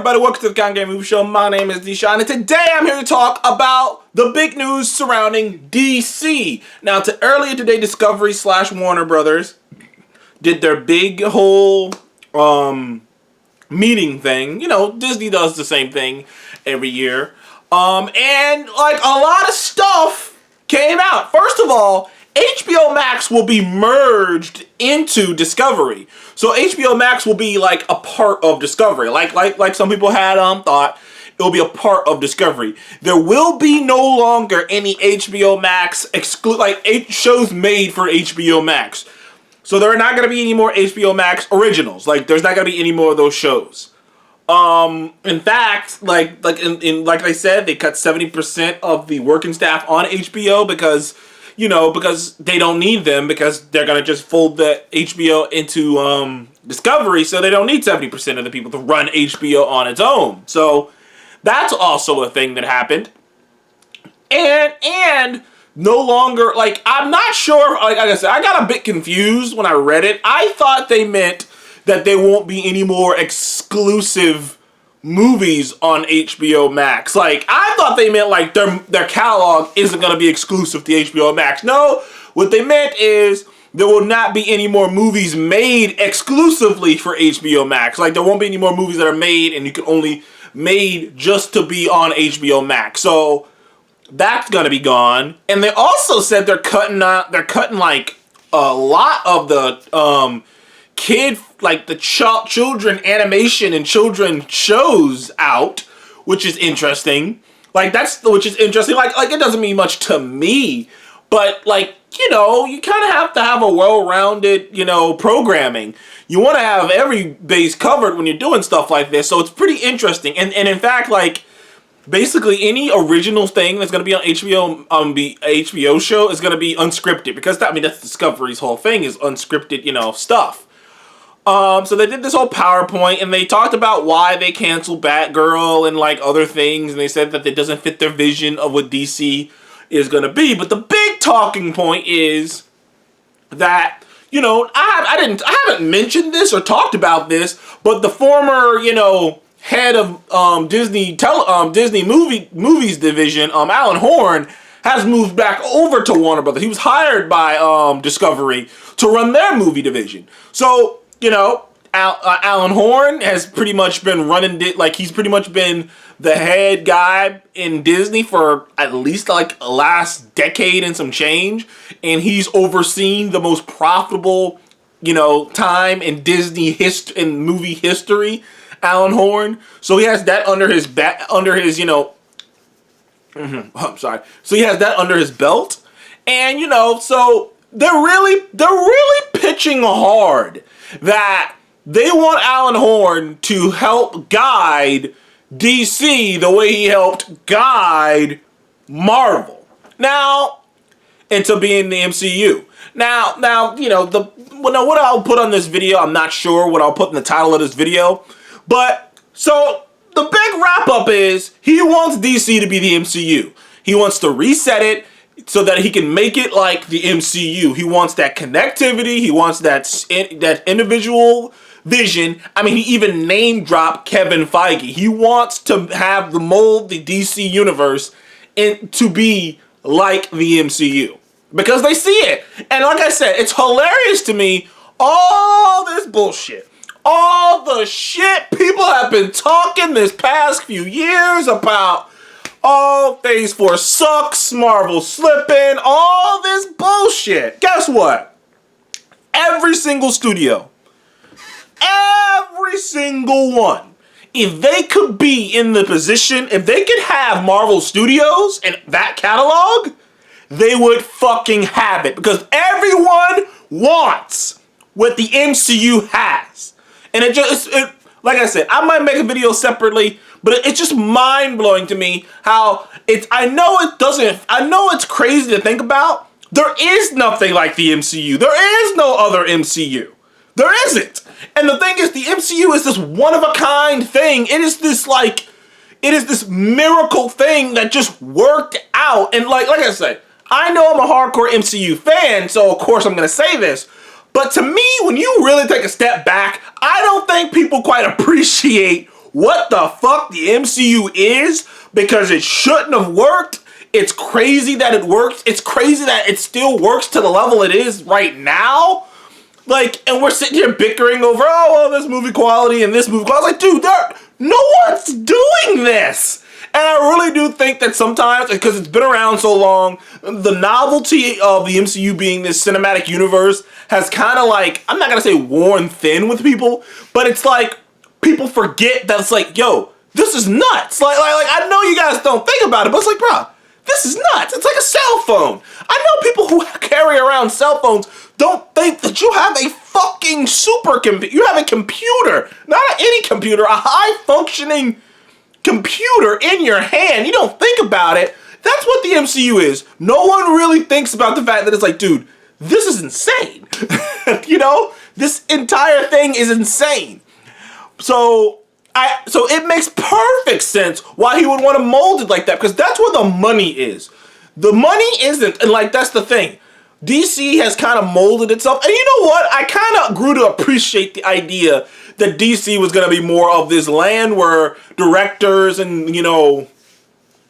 everybody, welcome to the Con Game Movie Show. My name is Deshaun, and today I'm here to talk about the big news surrounding DC. Now, earlier today, Discovery / Warner Brothers did their big whole meeting thing. You know, Disney does the same thing every year. And like a lot of stuff came out. First of all, HBO Max will be merged into Discovery. So HBO Max will be like a part of Discovery. Like some people had thought it will be a part of Discovery. There will be no longer any HBO Max shows made for HBO Max. So there are not going to be any more HBO Max originals. Like there's not going to be any more of those shows. In fact, like I said, they cut 70% of the working staff on HBO because they don't need them, because they're going to just fold the HBO into Discovery, so they don't need 70% of the people to run HBO on its own. So that's also a thing that happened. And no longer, I'm not sure, like I said, I got a bit confused when I read it. I thought they meant that there won't be any more exclusive movies on HBO Max. Like, I thought they meant like their catalog isn't going to be exclusive to HBO Max. No, what they meant is there will not be any more movies made exclusively for HBO Max. Like, there won't be any more movies that are made and you can only made just to be on HBO Max. So that's going to be gone. And they also said they're cutting like a lot of the children animation and children shows out, which is interesting. Which is interesting. Like it doesn't mean much to me, but you kind of have to have a well-rounded, programming. You want to have every base covered when you're doing stuff like this, so it's pretty interesting. And in fact, basically any original thing that's going to be on HBO show is going to be unscripted, because that's Discovery's whole thing, is unscripted, stuff. So they did this whole PowerPoint, and they talked about why they canceled Batgirl and other things, and they said that it doesn't fit their vision of what DC is going to be. But the big talking point is that, I haven't mentioned this or talked about this, but the former, head of Disney movies division, Alan Horn, has moved back over to Warner Brothers. He was hired by Discovery to run their movie division. So Alan Horn has pretty much been running he's pretty much been the head guy in Disney for at least last decade and some change, and he's overseen the most profitable time in Disney in movie history, Alan Horn. So he has that under his So he has that under his belt, and so they're really pitching hard that they want Alan Horn to help guide DC the way he helped guide Marvel into being the MCU. Now, what I'll put on this video, I'm not sure what I'll put in the title of this video, but so the big wrap up is he wants DC to be the MCU. He wants to reset it so that he can make it like the MCU. He wants that connectivity. He wants that individual vision. He even name dropped Kevin Feige. He wants to have the DC universe to be like the MCU, because they see it. And like I said, it's hilarious to me, all this bullshit, all the shit people have been talking this past few years about. Phase 4 sucks, Marvel slipping, all this bullshit. Guess what? Every single studio, every single one, if they could be in the position, if they could have Marvel Studios and that catalog, they would fucking have it, because everyone wants what the MCU has. And like I said, I might make a video separately, but it's just mind-blowing to me how I know it's crazy to think about. There is nothing like the MCU. There is no other MCU. There isn't. And the thing is, the MCU is this one-of-a-kind thing. It is this miracle thing that just worked out. And like I said, I know I'm a hardcore MCU fan, so of course I'm going to say this. But to me, when you really take a step back, I don't think people quite appreciate what the fuck the MCU is, because it shouldn't have worked. It's crazy that it works. It's crazy that it still works to the level it is right now. Like, and we're sitting here bickering over, oh, well, this movie quality and this movie quality. I was like, dude, no one's doing this. And I really do think that sometimes, because it's been around so long, the novelty of the MCU being this cinematic universe has kind of like, I'm not going to say worn thin with people, but it's like, people forget that it's like, yo, this is nuts. Like I know you guys don't think about it, but it's like, bro, this is nuts. It's like a cell phone. I know people who carry around cell phones don't think that you have a fucking supercomputer. You have a computer, not any computer, a high-functioning computer in your hand. You don't think about it. That's what the MCU is. No one really thinks about the fact that it's like, dude, this is insane. You know? This entire thing is insane. So it makes perfect sense why he would want to mold it like that, because that's where the money is. The money isn't, and like that's the thing. DC has kind of molded itself, and you know what? I kind of grew to appreciate the idea that DC was going to be more of this land where directors and, you know,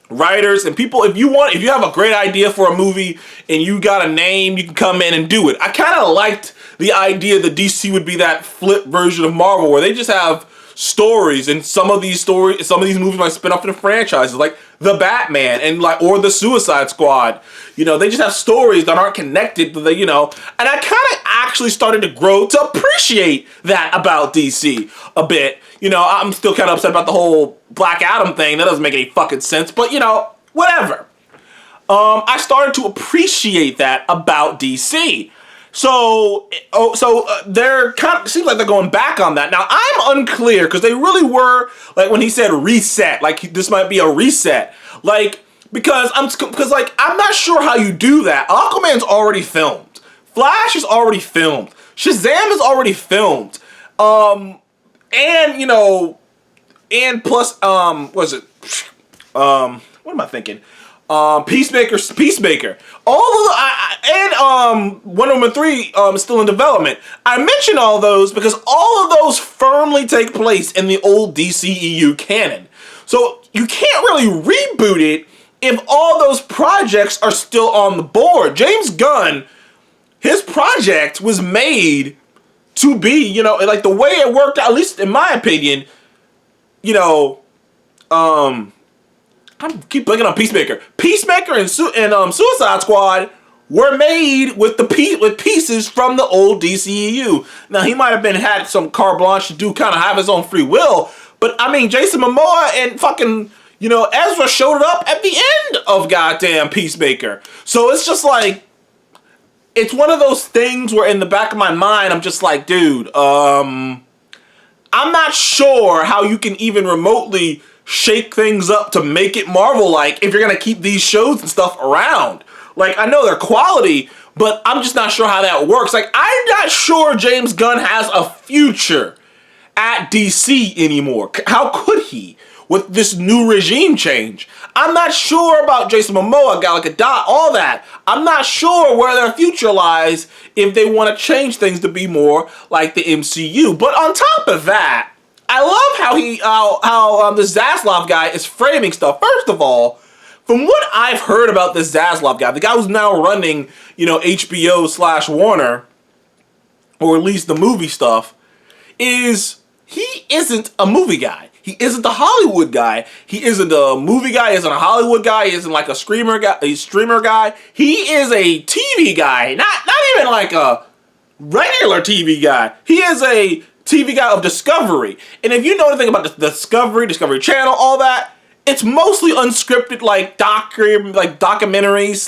writers and people, if you have a great idea for a movie and you got a name, you can come in and do it. I kind of liked the idea that DC would be that flip version of Marvel where they just have stories, and some of these movies might spin off into franchises like the Batman and or the Suicide Squad. You know, they just have stories that aren't connected, but you know, and I kind of actually started to grow to appreciate that about DC a bit. You know, I'm still kind of upset about the whole Black Adam thing. That doesn't make any fucking sense, but you know, whatever. I started to appreciate that about DC. So they're kind of, seems like they're going back on that. Now, I'm unclear, because they really were, like, when he said reset, like, this might be a reset. Like, because I'm not sure how you do that. Aquaman's already filmed. Flash is already filmed. Shazam is already filmed. And, you know, and plus, what am I thinking? Peacemaker. All of and Wonder Woman 3 is still in development. I mention all those because all of those firmly take place in the old DCEU canon. So you can't really reboot it if all those projects are still on the board. James Gunn, his project was made to be, you know, like the way it worked out, at least in my opinion, you know, I keep blanking on Peacemaker. Peacemaker and Suicide Squad were made with pieces from the old DCEU. Now, he might have had some carte blanche to have his own free will, but I mean, Jason Momoa and fucking, you know, Ezra showed up at the end of goddamn Peacemaker. So it's just like, it's one of those things where in the back of my mind, I'm just like, dude, I'm not sure how you can even remotely shake things up to make it Marvel-like if you're going to keep these shows and stuff around. Like, I know they're quality, but I'm just not sure how that works. Like, I'm not sure James Gunn has a future at DC anymore. How could he with this new regime change? I'm not sure about Jason Momoa, Gal Gadot, all that. I'm not sure where their future lies if they want to change things to be more like the MCU. But on top of that, I love how the Zaslav guy is framing stuff. First of all, from what I've heard about this Zaslav guy, the guy who's now running, you know, HBO/Warner, or at least the movie stuff, he isn't a movie guy. He isn't a Hollywood guy. He isn't a movie guy. He isn't a Hollywood guy. He isn't like a streamer guy. He is a TV guy. Not even like a regular TV guy. He is a TV guy of Discovery. And if you know anything about the Discovery Channel, all that, it's mostly unscripted, like documentaries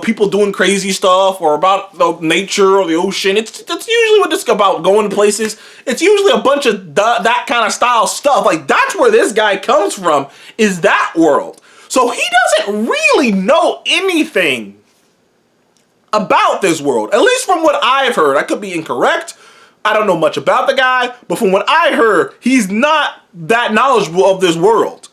/ people doing crazy stuff, or about the nature or the ocean. It's usually what it's about, going to places. It's usually a bunch of that kind of style stuff. Like, that's where this guy comes from, is that world. So he doesn't really know anything about this world, at least from what I've heard. I could be incorrect. I don't know much about the guy, but from what I heard, he's not that knowledgeable of this world.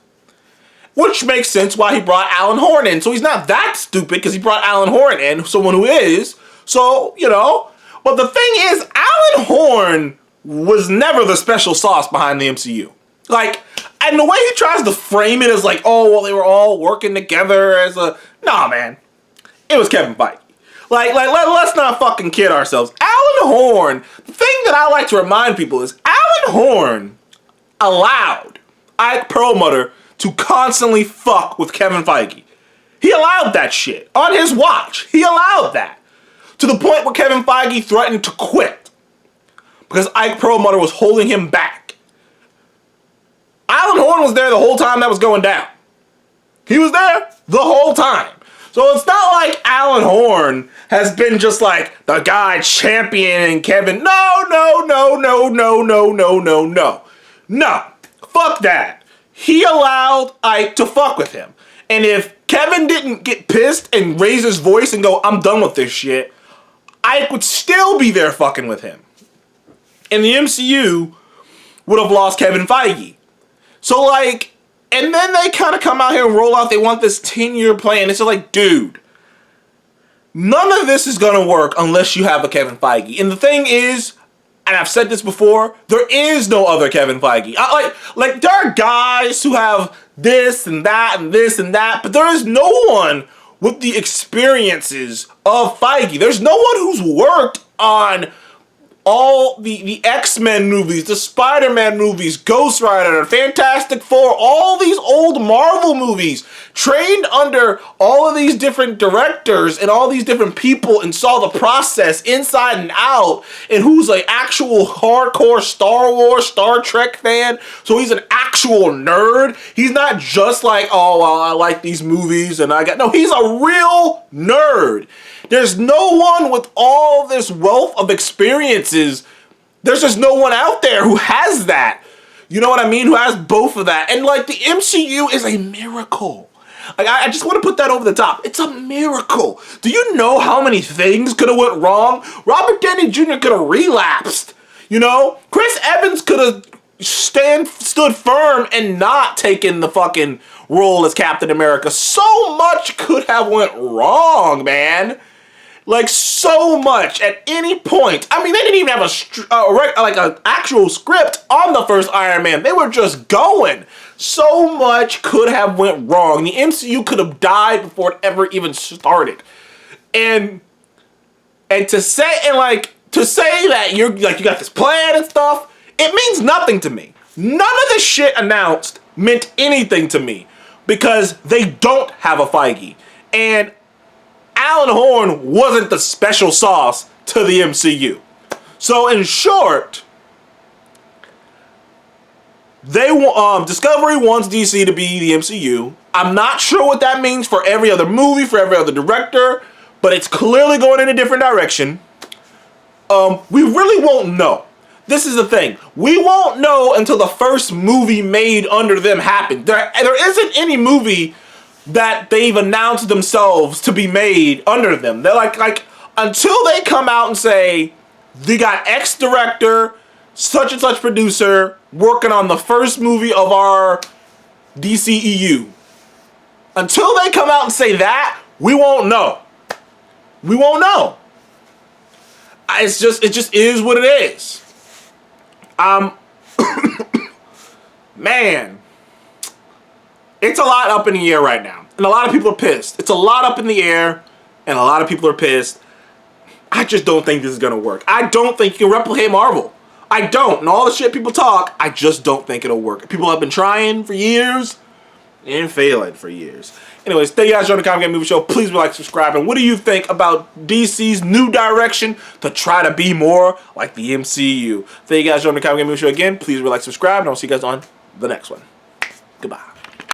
Which makes sense why he brought Alan Horn in. So he's not that stupid because he brought Alan Horn in, someone who is. So, you know. But the thing is, Alan Horn was never the special sauce behind the MCU. Like, and the way he tries to frame it as like, oh, well, they were all working together as a... Nah, man. It was Kevin Feige. Let's not fucking kid ourselves. Alan Horn, the thing that I like to remind people is Alan Horn allowed Ike Perlmutter to constantly fuck with Kevin Feige. He allowed that shit. On his watch. He allowed that. To the point where Kevin Feige threatened to quit. Because Ike Perlmutter was holding him back. Alan Horn was there the whole time that was going down. He was there the whole time. So it's not like Alan Horn has been just like the guy championing Kevin. No. No. Fuck that. He allowed Ike to fuck with him. And if Kevin didn't get pissed and raise his voice and go, I'm done with this shit, Ike would still be there fucking with him. And the MCU would have lost Kevin Feige. So like, and then they kind of come out here and roll out, they want this 10-year plan. It's just like, dude, none of this is going to work unless you have a Kevin Feige. And the thing is, and I've said this before, there is no other Kevin Feige. Like there are guys who have this and that and this and that, but there is no one with the experiences of Feige. There's no one who's worked on all the X-Men movies, the Spider-Man movies, Ghost Rider, Fantastic Four, all these old Marvel movies, trained under all of these different directors and all these different people and saw the process inside and out, and who's an actual hardcore Star Wars, Star Trek fan, so he's an actual nerd. He's not just like, oh, well, I like these movies and no, he's a real nerd. There's no one with all this wealth of experiences. There's just no one out there who has that. You know what I mean? Who has both of that. And like the MCU is a miracle. Like I just want to put that over the top. It's a miracle. Do you know how many things could have went wrong? Robert Downey Jr. could have relapsed. You know? Chris Evans could have stood firm and not taken the fucking role as Captain America. So much could have went wrong, man. Like, so much at any point. I mean, they didn't even have an actual script on the first Iron Man. They were just going. So much could have went wrong. The MCU could have died before it ever even started. And to say that you got this plan and stuff, it means nothing to me. None of the shit announced meant anything to me because they don't have a Feige. And Alan Horn wasn't the special sauce to the MCU. So in short, Discovery wants DC to be the MCU. I'm not sure what that means for every other movie, for every other director, but it's clearly going in a different direction. We really won't know. This is the thing. We won't know until the first movie made under them happened. There isn't any movie that they've announced themselves to be made under them. They're like until they come out and say, they got X director, such and such producer, working on the first movie of our DCEU. Until they come out and say that, we won't know. We won't know. It just is what it is. Man. It's a lot up in the air right now. And a lot of people are pissed. It's a lot up in the air. And a lot of people are pissed. I just don't think this is going to work. I don't think you can replicate Marvel. I don't. And all the shit people talk, I just don't think it'll work. People have been trying for years and failing for years. Anyways, thank you guys for joining the Comic Game Movie Show. Please like, subscribe. And what do you think about DC's new direction to try to be more like the MCU? Thank you guys for joining the Comic Game Movie Show again. Please like, subscribe. And I'll see you guys on the next one. Goodbye.